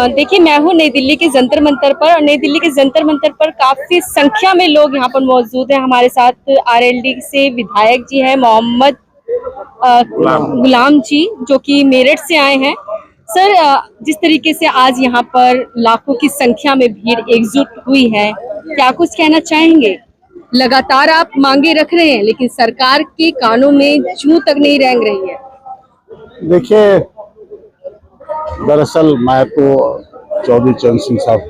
देखिए, मैं हूँ नई दिल्ली के जंतर मंतर पर, और नई दिल्ली के जंतर मंतर पर काफी संख्या में लोग यहाँ पर मौजूद हैं। हमारे साथ आरएलडी से विधायक जी हैं, मोहम्मद गुलाम जी, जो कि मेरठ से आए हैं। सर, जिस तरीके से आज यहाँ पर लाखों की संख्या में भीड़ एकजुट हुई है, क्या कुछ कहना चाहेंगे? लगातार आप मांगे रख रहे हैं, लेकिन सरकार के कानों में जूं तक नहीं रेंग रही है। देखिए, दरअसल मैं तो चौधरी चरण सिंह साहब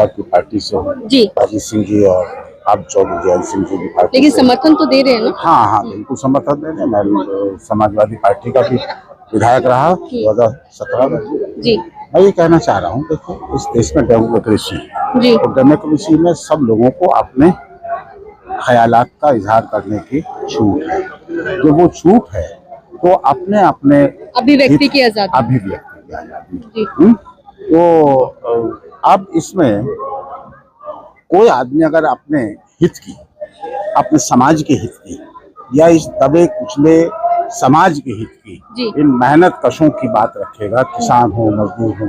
की पार्टी से हूँ जी। अजीत सिंह जी और अब चौधरी जयंत सिंह जी की पार्टी। लेकिन समर्थन तो दे रहे हैं ना? हाँ, बिल्कुल समर्थन दे रहे हैं। मैं समाजवादी पार्टी का भी विधायक रहा 2017 में जी। मैं ये कहना चाह रहा हूँ, देखो, इस देश में डेमोक्रेसी है और डेमोक्रेसी में सब लोगों को अपने ख्यालात का इजहार करने की छूट है। जो वो छूट है तो अपने अभिव्यक्ति की आजादी तो अब इसमें कोई आदमी अगर अपने हित की, अपने समाज के हित की, या इस दबे कुचले समाज के हित की, इन मेहनत कशों की बात रखेगा, किसान हो, मजदूर हो,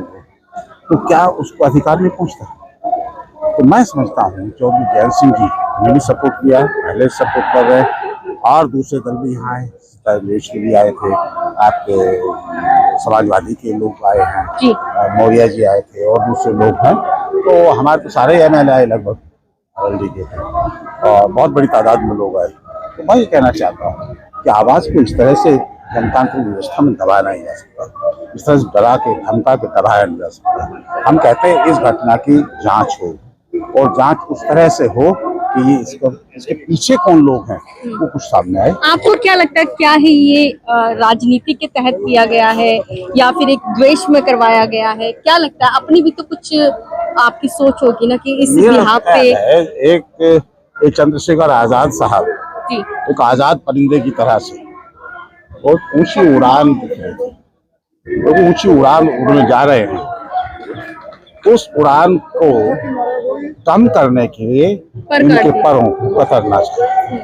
तो क्या उसको अधिकार नहीं पहुंचता? तो मैं समझता हूँ चौधरी जयंत सिंह जी ने भी सपोर्ट किया, पहले सपोर्ट कर रहे, और दूसरे दल भी यहाँ आए, देश के भी आए थे, आपके समाजवादी के लोग आए हैं, मौर्य जी आए थे और दूसरे लोग हैं। तो हमारे तो सारे एमएलए आए लगभग आरएलडी के थे और बहुत बड़ी तादाद में लोग आए। तो मैं ये कहना चाहता हूँ कि आवाज़ को इस तरह से जनतांत्रिक व्यवस्था में दबाया नहीं जा सकता, इस तरह से डरा के, धमका के दबाया नहीं जा सकता। हम कहते हैं इस घटना की जांच हो, और जांच उस तरह से हो कि इसके पीछे कौन लोग हैं वो कुछ सामने आए। आपको क्या लगता है, क्या है ये राजनीति के तहत किया गया है या फिर एक द्वेष में करवाया गया है? क्या लगता है? अपनी भी तो कुछ आपकी सोच होगी ना कि इस बिहाफ पे एक चंद्रशेखर आजाद साहब एक आजाद परिंदे की तरह से बहुत ऊंची उड़ान दिख रही थी, वो ऊंची उड़ान उड़ने जा रहे हैं। उस उड़ान को कम करने के लिए इनके परों को कतरना चाहिए।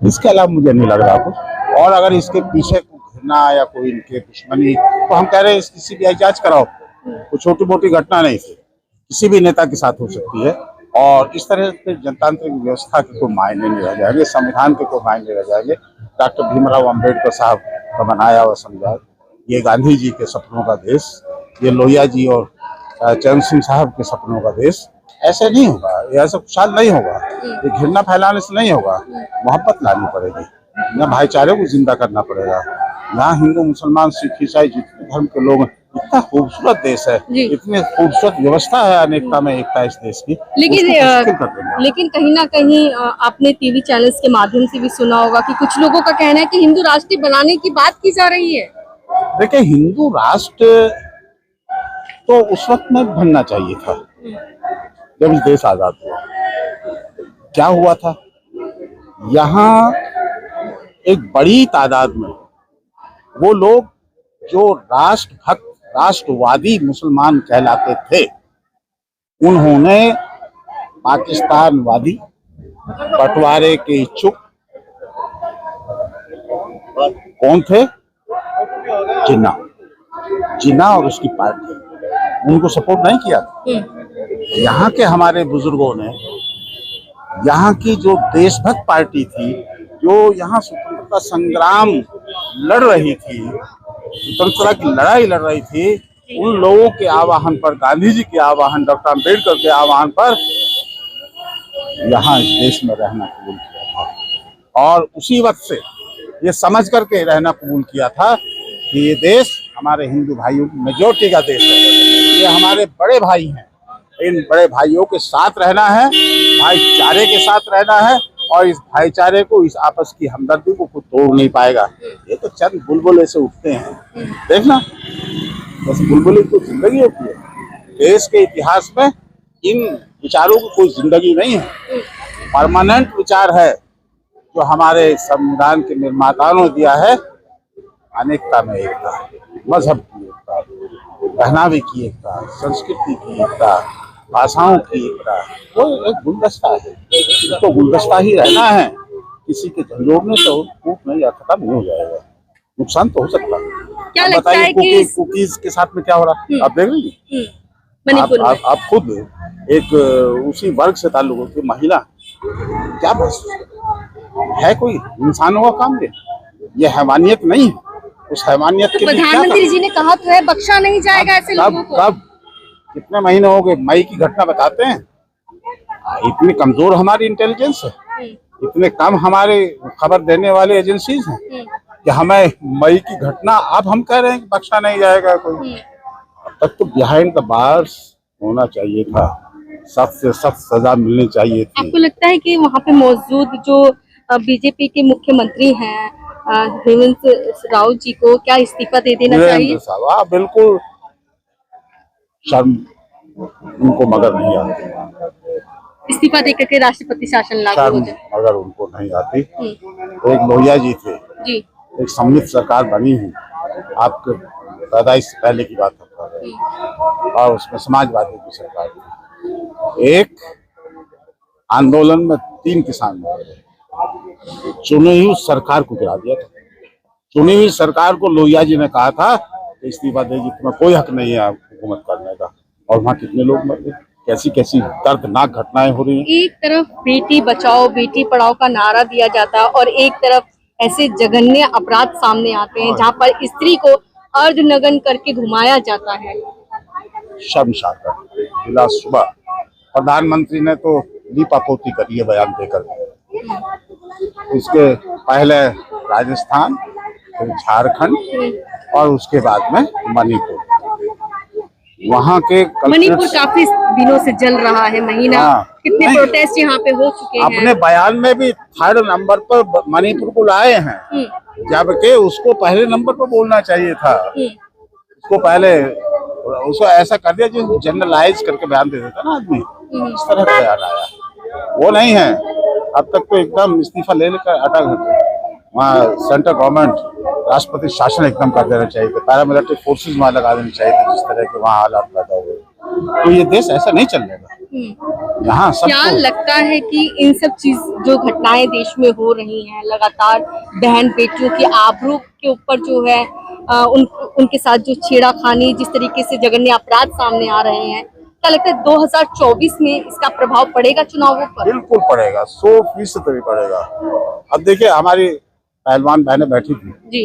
इसके अलावा मुझे नहीं लग रहा कुछ। और अगर इसके पीछे घृणा या कोई इनके दुश्मनी, तो हम कह रहे हैं इसकी सीबीआई जांच कराओ। कोई छोटी मोटी घटना नहीं थी, किसी भी नेता के साथ हो सकती है। और इस तरह से जनतांत्रिक व्यवस्था के कोई मायने नहीं रह जाएंगे, संविधान के कोई मायने रह जाएंगे। डॉक्टर भीमराव अम्बेडकर साहब का बनाया हुआ संविधान, ये गांधी जी के सपनों का देश, ये लोहिया जी और चरण सिंह साहब के सपनों का देश ऐसे नहीं होगा, ये ऐसा खुशहाल नहीं होगा। ये घृणा फैलाने से नहीं होगा, मोहब्बत लानी पड़ेगी, यहाँ भाईचारे को जिंदा करना पड़ेगा। यहाँ हिंदू, मुसलमान, सिख, ईसाई जितने धर्म के लोग हैं, इतना खूबसूरत देश है, इतनी खूबसूरत व्यवस्था है, अनेकता में एकता इस देश की। लेकिन कहीं ना कहीं आपने टीवी चैनल्स के माध्यम से भी सुना होगा कि कुछ लोगों का कहना है कि हिंदू राष्ट्र बनाने की बात की जा रही है। देखिए, हिंदू राष्ट्र तो उस वक्त में बनना चाहिए था जब इस देश आजाद हुआ। क्या हुआ था, यहाँ एक बड़ी तादाद में वो लोग जो राष्ट्रभक्त, राष्ट्रवादी मुसलमान कहलाते थे, उन्होंने पाकिस्तानवादी, बंटवारे के इच्छुक कौन थे, जिन्ना और उसकी पार्टी, उनको सपोर्ट नहीं किया। यहाँ के हमारे बुजुर्गों ने, यहाँ की जो देशभक्त पार्टी थी, जो यहाँ स्वतंत्रता संग्राम लड़ रही थी, स्वतंत्रता की लड़ाई लड़ रही थी, उन लोगों के आह्वान पर, गांधी जी के आह्वान, डॉक्टर अम्बेडकर के आह्वान पर यहाँ इस देश में रहना कबूल किया था। और उसी वक्त से ये समझ करके रहना कबूल किया था कि ये देश हमारे हिंदू भाइयों की मेजॉरिटी का देश है, ये हमारे बड़े भाई हैं, इन बड़े भाइयों के साथ रहना है, भाईचारे के साथ रहना है, और इस भाईचारे को, इस आपस की हमदर्दी को कोई तोड़ नहीं पाएगा। ये तो चंद बुलबुल ऐसे उठते हैं, देखना, बस बुलबुल की जिंदगी होती है। देश के इतिहास में इन विचारों की कोई जिंदगी नहीं है, परमानेंट विचार है जो हमारे संविधान के निर्माताओं ने दिया है। अनेकता में एकता, मजहब की एकता, पहनावे की एकता, संस्कृति की एकता, भाषाओं की एकता, वो एक गुलदस्ता है, तो गुलदस्ता ही रहना है। किसी के जोड़ने से टूट नहीं या खत्म नहीं हो जाएगा, नुकसान तो हो सकता है। क्या अब लगता है बताइए कि कुकीज के साथ में क्या हो रहा है, आप देख रही हैं? मणिपुर में आप खुद एक उसी वर्ग से ताल्लुक होती महिला, क्या बस है कोई इंसानों का काम ये हैवानियत नहीं है। उस हैवानियत के लिए क्या प्रधानमंत्री जी ने कहा तो है बख्शा नहीं जाएगा ऐसे लोगों को। कब कितने महीने हो गए मई की घटना बताते हैं? इतनी कमजोर हमारी इंटेलिजेंस है, इतने कम हमारे खबर देने वाले एजेंसीज हैं कि हमें मई की घटना अब हम कह रहे हैं कि बख्शा नहीं जाएगा कोई। अब तक तो बिहाइंड द बार्स होना चाहिए था, सख्त से सख्त सजा मिलनी चाहिए थी। आपको लगता है कि वहाँ पे मौजूद जो बीजेपी के मुख्यमंत्री हैं हेमंत राव जी को क्या इस्तीफा दे देना चाहिए? साहब बिल्कुल, शर्म उनको मगर नहीं आती, इस्तीफा देकर के राष्ट्रपति शासन लागू हो जाए। अगर उनको नहीं आती। एक लोहिया जी थे जी, एक सम्मिलित सरकार बनी है, आपके पैदाइश से पहले की बात कर रहे हैं, और उसमें समाजवादी की सरकार थी। एक आंदोलन में 3 किसान मर गए, चुनी हुई सरकार को गिरा दिया था। चुनी हुई सरकार को लोहिया जी ने कहा था कि इस्तीफा देगी, तुम्हें कोई हक नहीं है हुकूमत करने का, और वहाँ कितने लोग मर गए। कैसी कैसी दर्दनाक घटनाएं हो रही हैं। एक तरफ बेटी बचाओ बेटी पढ़ाओ का नारा दिया जाता है और एक तरफ ऐसे जघन्य अपराध सामने आते हैं जहाँ पर स्त्री को अर्धनग्न करके घुमाया जाता है। शर्मसार कर जिला सुबह प्रधानमंत्री ने तो लीपापोती करी है बयान देकर। इसके पहले राजस्थान, फिर झारखंड और उसके बाद में मणिपुर। वहाँ के मणिपुर काफी दिनों से जल रहा है, महीना कितने प्रोटेस्ट यहाँ पे हो चुके हैं। अपने बयान में भी 3rd नंबर पर मणिपुर को लाए हैं, जबकि उसको पहले नंबर पर बोलना चाहिए था। उसको पहले उसको ऐसा कर दिया जो जनरलाइज करके बयान दे देता ना आदमी, इस तरह का बयान आया। वो नहीं है, अब तक तो एकदम इस्तीफा ले लेकर अटक वहाँ सेंट्रल गवर्नमेंट राष्ट्रपति शासन एकदम कर देना चाहिए, पैरामिलिट्री फोर्सेस वहाँ लगा देनी चाहिए, जिस तरह के वहाँ हालात पैदा हुए। तो ये देश ऐसा नहीं चलेगा। यहाँ सब क्या लगता है कि इन सब चीज जो घटनाएं देश में हो रही हैं लगातार, बहन बेटियों की आबरू के ऊपर जो है उनके साथ जो छेड़खानी, जिस तरीके से जघन्य अपराध सामने आ रहे हैं, क्या लगता है 2024 में इसका प्रभाव पड़ेगा चुनावों पर? बिल्कुल पड़ेगा, 100% भी पड़ेगा। अब देखिए हमारी पहलवान बहनें बैठी थी जी,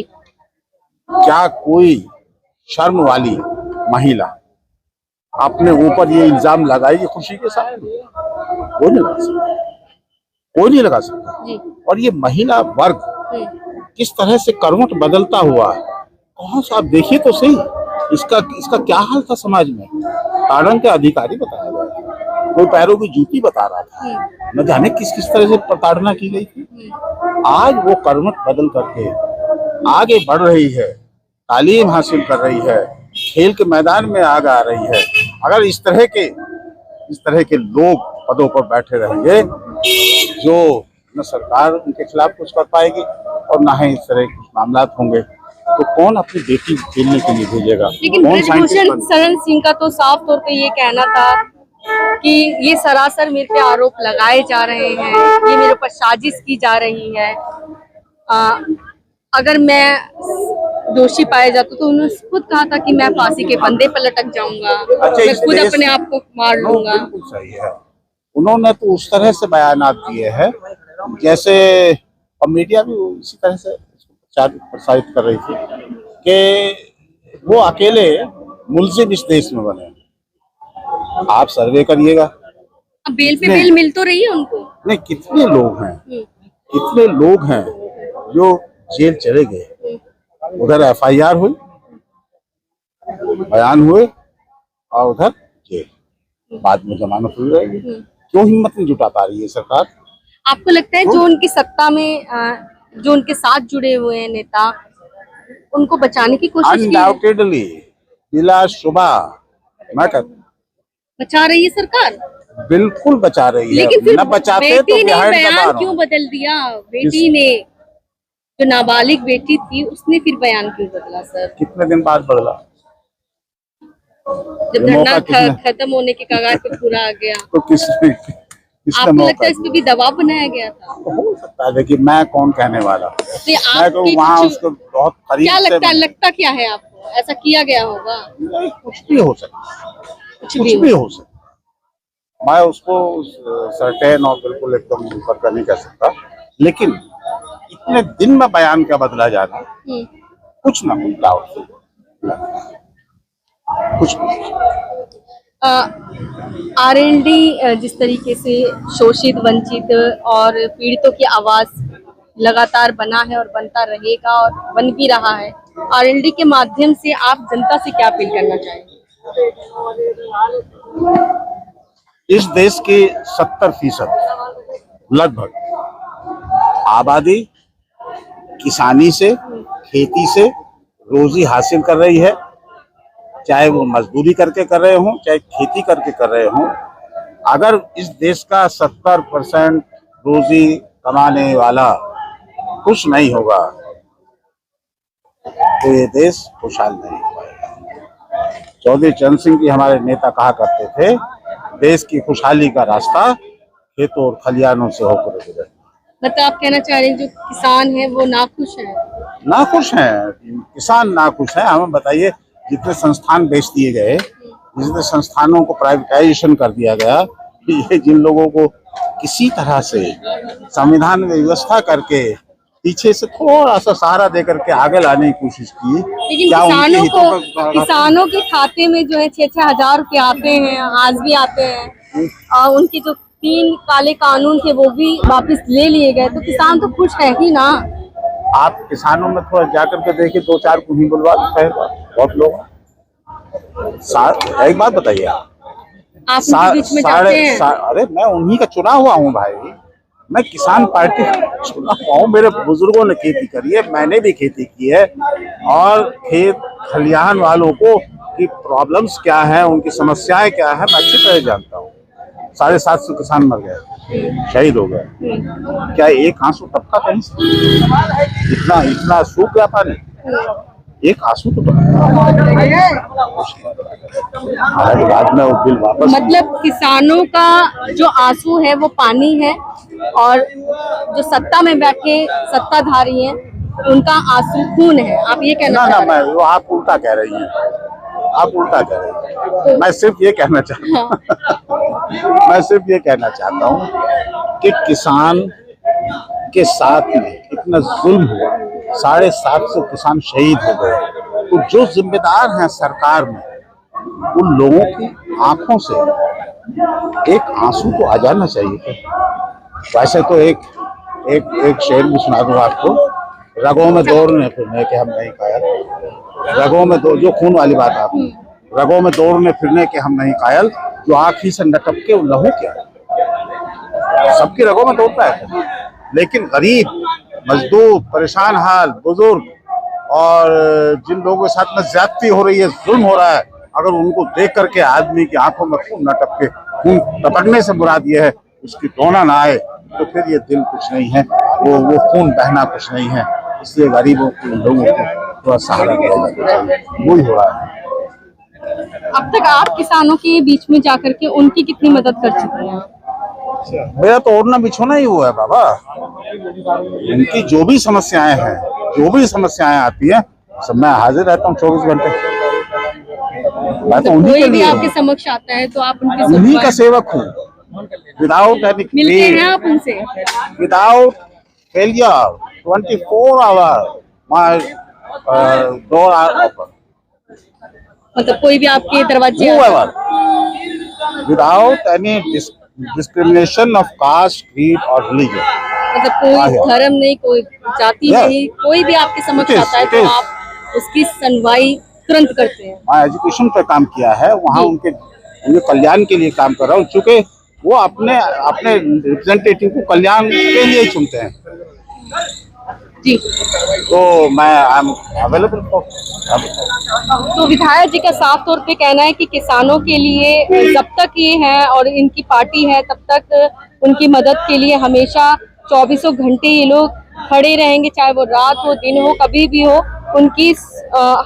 क्या कोई शर्म वाली महिला अपने ऊपर ये इल्जाम लगाएगी खुशी के साथ? कोई नहीं लगा सकता, कोई नहीं लगा सकता जी। और ये महिला वर्ग किस तरह से करवट बदलता हुआ है, कौन सा आप देखिए तो सही, इसका क्या हाल था समाज में। ताड़न के अधिकारी बताया गया, कोई पैरों की जूती बता रहा था, न जाने किस किस तरह से प्रताड़ना की गई थी। आज वो करवट बदल करके आगे बढ़ रही है, तालीम हासिल कर रही है, खेल के मैदान में आगे आ रही है। अगर इस तरह के लोग पदों पर बैठे रहेंगे, जो न सरकार उनके खिलाफ कुछ कर पाएगी और न ही इस तरह के कुछ मामला होंगे, तो कौन अपनी बेटी खेलने के लिए भेजेगा? लेकिन ब्रजभूषण शरण सिंह का तो साफ तौर पे ये कहना था कि ये सरासर मेरे पे आरोप लगाए जा रहे हैं, ये मेरे ऊपर साजिश की जा रही है। अगर मैं दोषी पाया जाता तो उन्होंने खुद कहा था कि मैं फांसी के फंदे पर लटक जाऊंगा, मैं खुद अपने आप को मार लूंगा। बिल्कुल सही है, उन्होंने तो उस तरह से बयानात दिए हैं जैसे, और मीडिया भी इसी तरह से प्रसारित कर रही थी कि वो अकेले मुल्जिम इस देश में बने। आप सर्वे करिएगा, अब बेल पे बेल मिल तो रही है उनको। नहीं, कितने लोग हैं जो जेल चले गए, उधर FIR हुई, बयान हुए और उधर जेल, बाद में जमानत हुई रहेगी। क्यों हिम्मत नहीं जुटा पा रही है सरकार? आपको लगता है जो उनकी सत्ता में जो उनके साथ जुड़े हुए हैं नेता, उनको बचाने की कोशिश की है? अनडाउटेडली, बिला शुबा मैं कहता हूं बचा रही है सरकार, बिल्कुल बचा रही है। लेकिन फिर न बचाते तो बेटी ने बिहाइंड द बयान बार क्यों बदल दिया? बेटी ने, जो नाबालिग बेटी थी, उसने फिर बयान क्यों बदला सर? कितने दिन बाद बदला? जब धरना खत्म होने के कगार पे पूरा आ गया तो इसने आपको मौका लगता है इस पे भी दबाव बनाया गया था? तो हो सकता है, लेकिन मैं कौन कहने वाला। नहीं, मैं तो आपकी वहाँ कुछ- उसको बहुत करीब क्या से लगता है, लगता क्या है आपको, ऐसा किया गया होगा? नहीं, कुछ भी हो सकता, कुछ कुछ भी हो सकता। मैं उसको सर्टेन और बिल्कुल एकदम ऊपर का नहीं कह सकता, लेकिन इतने दिन में बयान का बदला जाना कुछ ना कुछ डाउट, कुछ आरएलडी जिस तरीके से शोषित, वंचित और पीड़ितों की आवाज लगातार बना है और बनता रहेगा और बन भी रहा है, आरएलडी के माध्यम से आप जनता से क्या अपील करना चाहेंगे? इस देश की 70% लगभग आबादी किसानी से, खेती से रोजी हासिल कर रही है, चाहे वो मजदूरी करके कर रहे हों, चाहे खेती करके कर रहे हों। अगर इस देश का 70% रोजी कमाने वाला खुश नहीं होगा तो ये देश खुशहाल नहीं हो पाएगा। चौधरी चरण सिंह जी हमारे नेता कहा करते थे, देश की खुशहाली का रास्ता खेतों और खलिहानों से होकर गुजरता। मतलब आप कहना चाह रहे हैं जो किसान है वो नाखुश है? नाखुश हैं, किसान नाखुश हैं। हमें बताइए, जितने संस्थान बेच दिए गए, जितने संस्थानों को प्राइवेटाइजेशन कर दिया गया, ये जिन लोगों को किसी तरह से संविधान में व्यवस्था करके पीछे से थोड़ा सा सहारा दे करके आगे लाने की कोशिश की, लेकिन क्या किसानों उनके को, हितों का किसानों के खाते में जो है 6-6 हजार रुपए आते हैं, आज भी आते हैं, और उनके जो 3 काले कानून थे वो भी वापस ले लिए गए, तो किसान तो खुश है ही ना। आप किसानों में थोड़ा जाकर के देखिए, 2-4 को ही बुलवा देते हैं, बहुत लोग। एक बात बताइए, आप उनके बीच में जाते हैं? अरे मैं उन्हीं का चुना हुआ हूँ भाई, मैं किसान पार्टी चुना हुआ हूँ। मेरे बुजुर्गों ने खेती करी है, मैंने भी खेती की है, और खेत खलिहान वालों को की प्रॉब्लम्स क्या है, उनकी समस्याएं क्या है, मैं अच्छी तरह जानता हूँ। 750 किसान मर गए, शहीद हो गए, क्या एक आंसू टपका कहीं से? इतना इतना सूख गया पानी, एक आंसू तो बाद में वो बिल वापस। मतलब किसानों का जो आंसू है वो पानी है, और जो सत्ता में बैठे सत्ताधारी हैं उनका आंसू खून है, आप ये कहना चाह रहे हैं? वो आप उल्टा कह रही हैं, आप उल्टा कह रही हैं। मैं सिर्फ ये कहना चाहता हूँ मैं सिर्फ ये कहना चाहता हूँ कि किसान के साथ में इतना जुल्म हुआ, 750 किसान शहीद हो गए, तो जो जिम्मेदार हैं सरकार में, उन लोगों की आंखों से एक आंसू तो आ जाना चाहिए। वैसे तो एक शेर भी सुना दूं आपको, रगों में दौड़ने फिरने के हम नहीं कायल, रगों में दो, जो खून वाली बात आप, रगों में दौड़ने फिरने के हम नहीं कायल, जो आँखी से न टपके वो लहू क्या। सबकी रगों में दौड़ता है, लेकिन गरीब, मजदूर, परेशान हाल, बुजुर्ग और जिन लोगों के साथ में ज्यादती हो रही है, जुल्म हो रहा है, अगर उनको देख करके आदमी की आंखों में खून न टपके, खून टपकने से मुराद ये है उसकी रोना ना आए, तो फिर ये दिल कुछ नहीं है, वो खून बहना कुछ नहीं है। इसलिए गरीबों के लोगों को थोड़ा सहारा दिया जाना चाहिए, वही हो रहा है। अब तक आप किसानों के बीच में जाकर के उनकी कितनी मदद कर चुके हैं? मेरा तो ओढ़ना बिछोना ही हुआ है बाबा। उनकी जो भी समस्याएं हैं, जो भी समस्याएं आती हैं, सब मैं हाजिर रहता हूँ 24 घंटे। मैं तो उन्हीं कोई के भी लिए आपके समक्ष आता है तो आप उनके उन्हीं का सेवक हूँ। विदाउट एनी मिलते हैं आप उनसे? Without failure 24 hour my door are open. मतलब कोई भी आपके दरवाजे without any discrimination of caste, creed और रिलीजन। मतलब कोई धर्म नहीं, कोई जाति नहीं, कोई भी आपके समक्ष आता है तो आप उसकी सुनवाई तुरंत करते हैं? मैं एजुकेशन पे काम किया है, वहाँ उनके कल्याण के लिए काम कर रहा हूँ, चूँकि वो अपने रिप्रेजेंटेटिव को कल्याण के लिए ही चुनते हैं। जी, तो मैं आई एम अवेलेबल फॉर। तो विधायक जी का साफ तौर पे कहना है कि किसानों के लिए जब तक ये है और इनकी पार्टी है तब तक उनकी मदद के लिए हमेशा 24 घंटे ये लोग खड़े रहेंगे, चाहे वो रात हो, दिन हो, कभी भी हो, उनकी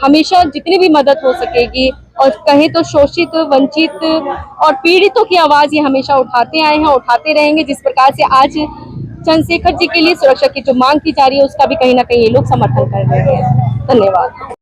हमेशा जितनी भी मदद हो सकेगी और कहें तो शोषित, वंचित और पीड़ितों की आवाज ये हमेशा उठाते आए हैं, उठाते रहेंगे। जिस प्रकार से आज चंद्रशेखर जी के लिए सुरक्षा की जो मांग की जा रही है उसका भी कहीं ना कहीं ये लोग समर्थन कर रहे हैं। धन्यवाद।